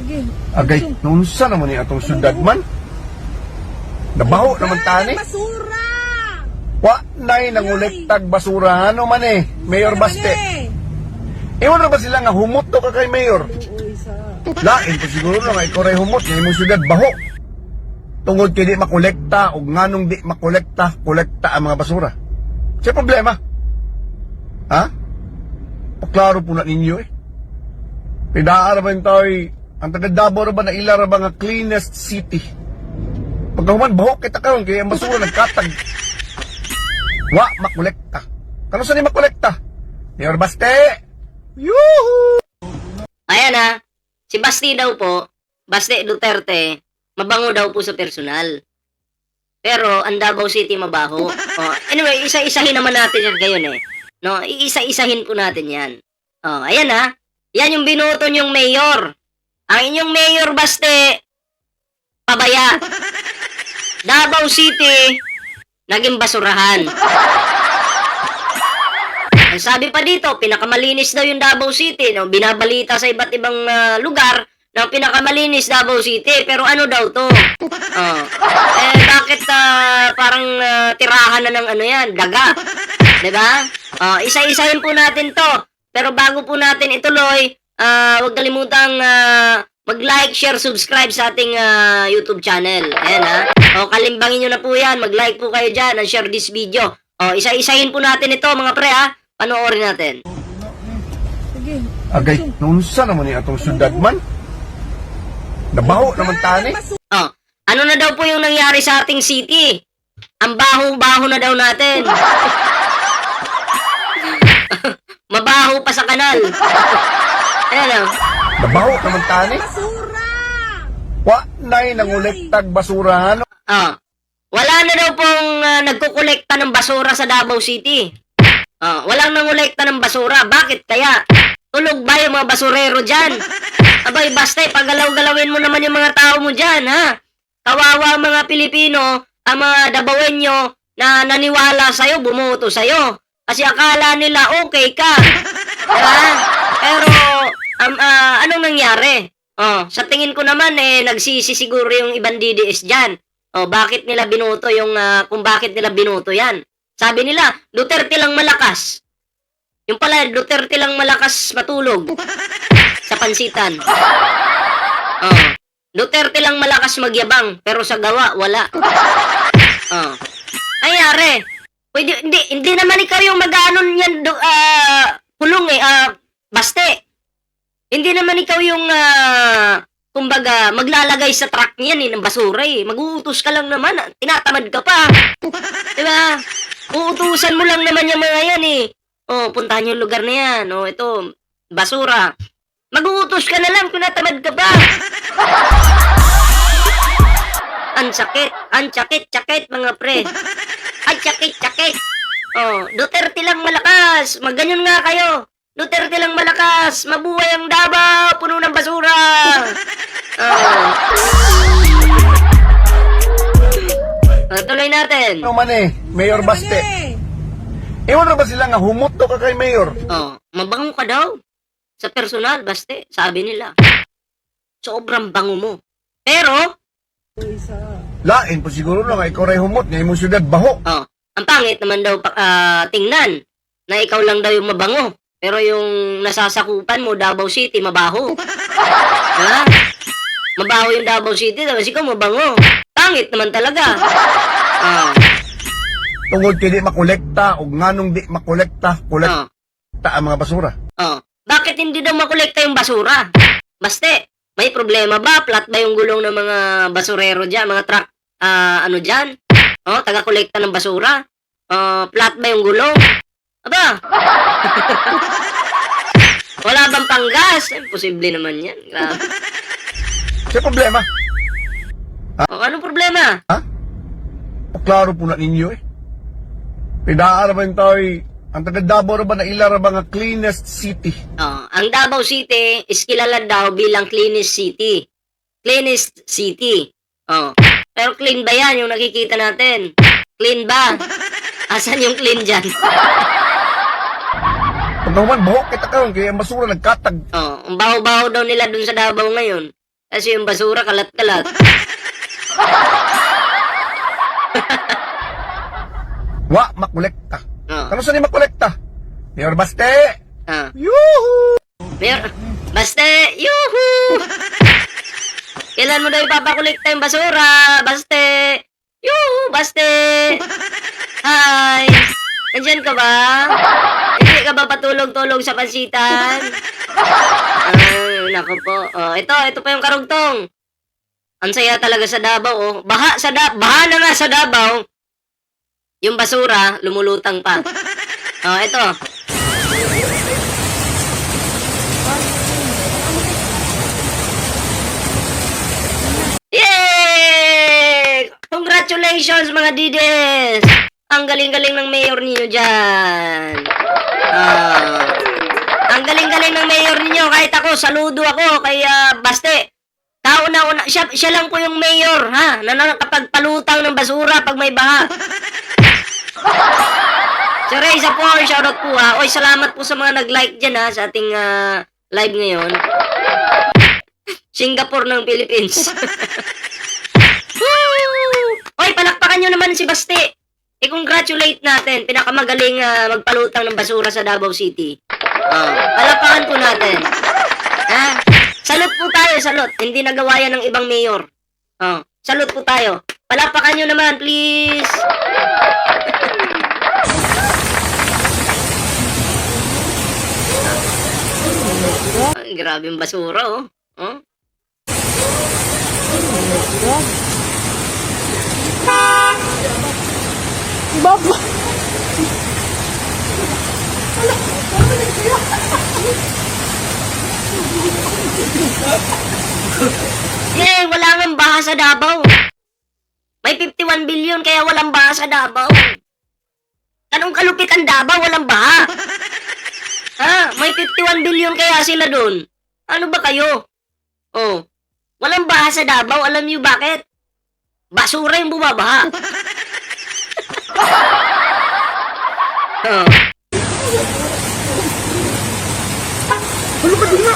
Sige. Agay, nunsa naman ni atong syudad man? Nabaho naman tani. Basura! Wa nay nanguliktag basura ano man eh, Mayor Baste. Iwan na ba sila nga humot to ka kay Mayor? Uy, sa... Lain po siguro na nga ikaw ray humot nga imong syudad baho. Tungod kay di makolekta o nganong di makolekta, kolekta ang mga basura. Siya problema? Ha? Paklaro po na ninyo eh. Pidaara ba yung tayo ang taga Davao ba na ilara ba nga cleanest city? Pagkahuman baho kita karon kay ang basura nagkatag. Wa makolekta. Kano sa ni makolekta? Mayor Baste! Yuhu! Ayan ha, si Basti daw po, Baste Duterte, mabango daw po sa personal. Pero ang Davao City mabaho. Anyway, isa-isahin naman natin yan ngayon eh. No, iisa-isahin po natin yan. Ayan ha, yan yung binoto niyong mayor. Ang inyong mayor Baste, pabaya. Davao City, naging basurahan. Ang sabi pa dito, pinakamalinis daw yung Davao City. No? Binabalita sa iba't ibang lugar na pinakamalinis Davao City. Pero ano daw to? Bakit parang tirahan na ng ano yan? Daga. Diba? Isa-isahin po natin to. Pero bago po natin ituloy, huwag kalimutang mag-like, share, subscribe sa ating YouTube channel. Ayan ha. Kalimbangin nyo na po yan. Mag-like po kayo dyan and share this video. Isa-isahin po natin ito mga pre ha. Panoorin natin. Sige. Agay, nunsa naman ni atong syudad man? Nabaho naman tani. Ano na daw po yung nangyari sa ating city? Ang baho-baho na daw natin. Mabaho pa sa kanal. Ayan o. Nabaho naman tani. Basura! Wa nay nanguliktag basura ano? Wala na daw pong nagkukolekta ng basura sa Davao City. Walang nangolekta ng basura. Bakit kaya? Tulog ba yung mga basurero dyan? Abay, basta pagalaw-galawin mo naman yung mga tao mo dyan, ha? Kawawa ang mga Pilipino, ang mga Dabawenyo na naniwala sa'yo, bumuto sa'yo. Kasi akala nila okay ka. Diba? Pero, anong nangyari? Sa tingin ko naman, nagsisi siguro yung ibang DDS dyan. Bakit nila binoto yung, kung bakit nila binoto yan? Sabi nila, Duterte lang malakas. Yung pala, Duterte lang malakas matulog sa pansitan. Duterte lang malakas magyabang, pero sa gawa, wala. Ayari, pwede, hindi naman ikaw yung mag-anon yan, kulong Baste. Hindi naman ikaw yung, kumbaga, maglalagay sa truck niyan ng basura Mag-uutos ka lang naman, tinatamad ka pa. Diba? Uutusan mo lang naman yung mga yan puntahan yung lugar na yan. Ito, basura. Mag-uutos ka na lang kung natamad ka ba. Ang sakit, mga pre. Ang sakit. Duterte lang malakas. Magganyan nga kayo. Duterte lang malakas. Mabuhay ang Davao. Puno ng basura. Tuloy natin. Ano man eh, Mayor Baste. Iwan na ba sila nga humot to ka kay Mayor? Mabango ka daw. Sa personal, Baste, sabi nila. Sobrang bango mo. Pero, Uy, sa... Lain po siguro na nga ikaw ray humot nga imong syudad baho. ang pangit naman daw tingnan na ikaw lang daw yung mabango. Pero yung nasasakupan mo, Davao City, mabaho. Ha? Mabaho yung Davao City, tapos ikaw mabango. Pangit naman talaga. Tungod kay di makolekta o nganong di makolekta, kolekta ang mga basura. Bakit hindi daw makolekta yung basura? Baste, may problema ba? Flat ba yung gulong ng mga basurero dyan? Mga truck, dyan? Taga-kolekta ng basura? Flat ba yung gulong? Aba? Wala bang panggas? Imposible naman yan. Grabe. Siya problema? Anong problema? Paklaro po na ninyo eh. Pidaara ba yung tayo ang taga Davao ba na ilara ba nga cleanest city? Ang Davao City is kilala daw bilang cleanest city. Cleanest city. Pero clean ba yan yung nakikita natin? Clean ba? Asan yung clean dyan? Pag naman buhok kita karon kaya ang basura nagkatag. Ang baho-baho daw nila dun sa Davao ngayon. Kasi yung basura kalat-kalat. Wa makolekta. Oh. Kano sa ni makolekta? Mayor Baste. Ah. Yuhu! Mayor, Baste, yuhu! Kailan mo daw ipapakolekta yung basura? Baste, yuhu, Baste! Hi! Nandyan ka ba? Hindi ka ba patulog-tulog sa pansitan? Naku po. Oh, ito pa yung karugtong. Ang saya talaga sa Davao, oh. Baha na nga sa Davao. Yung basura, lumulutang pa. Oh, ito. Yay! Congratulations mga dides! Ang galing-galing ng mayor niyo dyan. Ang galing-galing ng mayor niyo. Kahit ako, saludo ako kay Baste. Kauna-una, siya lang po yung mayor, ha? Na nakapagpalutang ng basura pag may baha. So, Ray, isa po, shoutout po ha. Oy, salamat po sa mga nag-like dyan ha, sa ating live ngayon. Singapore ng Philippines. Oy, palakpakan nyo naman si Baste. I-congratulate natin. Pinakamagaling magpalutang ng basura sa Davao City. Palakpakan po natin. Ha? Salute po tayo, salute. Hindi nagawa yan ng ibang mayor. Salute po tayo. Palakpakan nyo naman, please. Ay, grabe yung basura, oh. Oh? Baba. Yay! Wala nga baha sa Davao. May 51 billion kaya walang baha sa Davao. Anong kalupit ang Davao? Walang baha. Ha? May 51 billion kaya sila dun. Ano ba kayo? Oh. Walang baha sa Davao. Alam niyo bakit? Basura yung bumabaha. Oh. Ano ba din nga?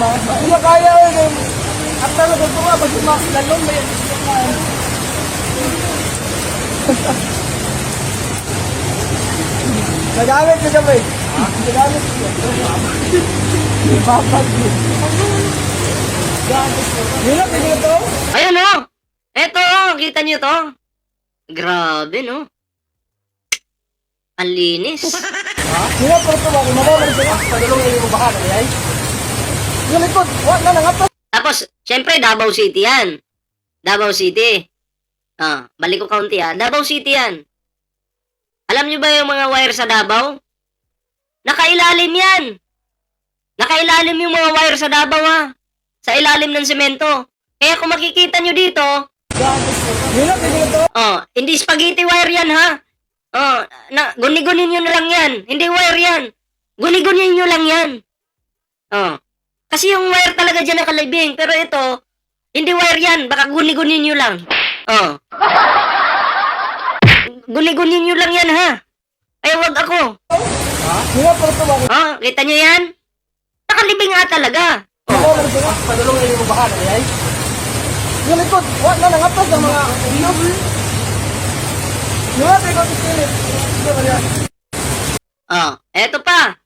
Hindi kaya yun. At talaga ito nga, pag lalong may nagamit ko kami. Nagamit ko. Babag yun. Yun lang, tingin ito. Ayun oh. Eto oh. Kita niyo to? Grabe no. Ang linis. Yun lang, pero ito ba? Kung mabawal sila, padulong na yung bahan. Ay? Yung likod, wala na nga. Tapos, syempre, Davao City yan. Davao City. Balik ko kaunti Davao City yan. Alam niyo ba yung mga wire sa Davao? Nakailalim yan. Nakailalim yung mga wire sa Davao sa ilalim ng semento. Kaya kung makikita nyo dito, hindi spaghetti wire yan guni-gunin nyo na lang yan. Hindi wire yan. Guni-gunin nyo lang yan. Kasi yung wire talaga dyan nakalibing. Pero ito, hindi wire yan. Baka guni-gunin nyo lang. Guni-gunin nyo lang yan Ay, wag ako. Kita nyo yan? Nakalibing nga talaga. Padulong na yung bahan. Ay? Yung likod, wala na nga ng mga ilog. Yung ate ko, Eto pa.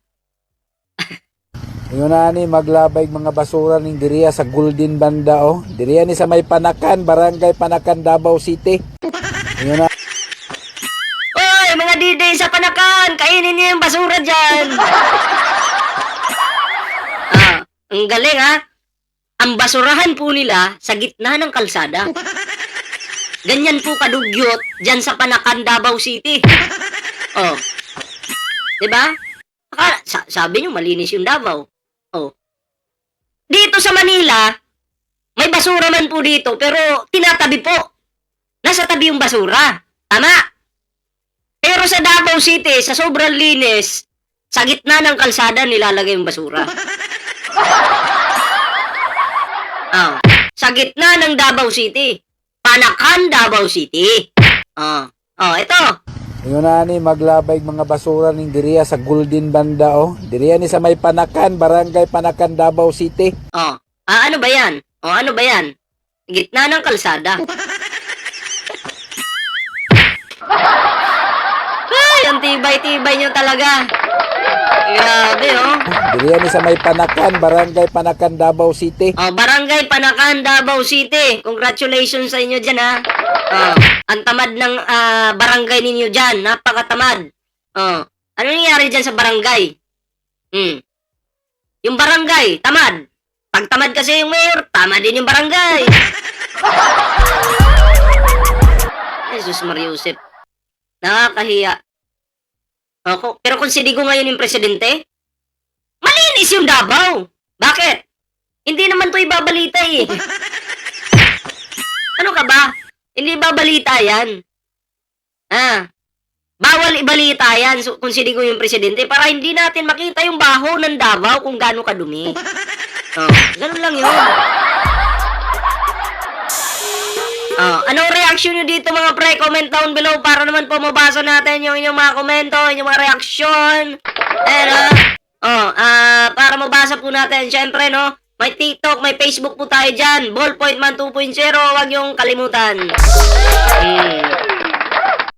Yun na ni maglabay mga basura ning diriya sa Golden Banda Diriya ni sa may Panakan, Barangay Panakan, Davao City. Yun na. Oy, mga diday sa Panakan, kainin niyo yung basura dyan. Ang galing Ang basurahan po nila sa gitna ng kalsada. Ganyan po kadugyot dyan sa Panakan, Davao City. Diba? Sabi nyo, malinis yung Davao. Dito sa Manila, may basura man po dito, pero tinatabi po. Nasa tabi yung basura. Tama? Pero sa Davao City, sa sobrang linis, sa gitna ng kalsada nilalagay yung basura. Sa gitna ng Davao City. Panakan, Davao City. Ito. Yun na ni maglabay mga basura ning diriya sa Golden Banda oh. Diriya ni sa may Panakan, Barangay Panakan, Davao City. Oh, ano ba yan? Oh, ano ba yan? Gitna ng kalsada. Ay, ang tibay-tibay nyo talaga. Grabe, oh. Diriya ni sa may Panakan, Barangay Panakan, Davao City. Oh, Barangay Panakan, Davao City. Congratulations sa inyo dyan, ha. Oh, ang tamad ng barangay ninyo dyan. Napakatamad. Oh, ano nangyari dyan sa barangay? Yung barangay, tamad. Pag tamad kasi yung mayor, tamad din yung barangay. Jesus Mariusip. Nakakahiya. Pero kung si Digo ngayon yung presidente, malinis yung Davao. Bakit? Hindi naman to ibabalita eh. Ano ka ba? Hindi ibabalita yan. Bawal ibalita yan kung si Digo yung presidente para hindi natin makita yung baho ng Davao kung gaano kadumi. Ganun lang yun. Anong reaction nyo dito mga pre? Comment down below para naman po mabasa natin yung inyong mga komento, inyong mga reaksyon. Para mabasa po natin, syempre no, may TikTok, may Facebook po tayo dyan. Ballpoint Man 2.0, huwag yung kalimutan.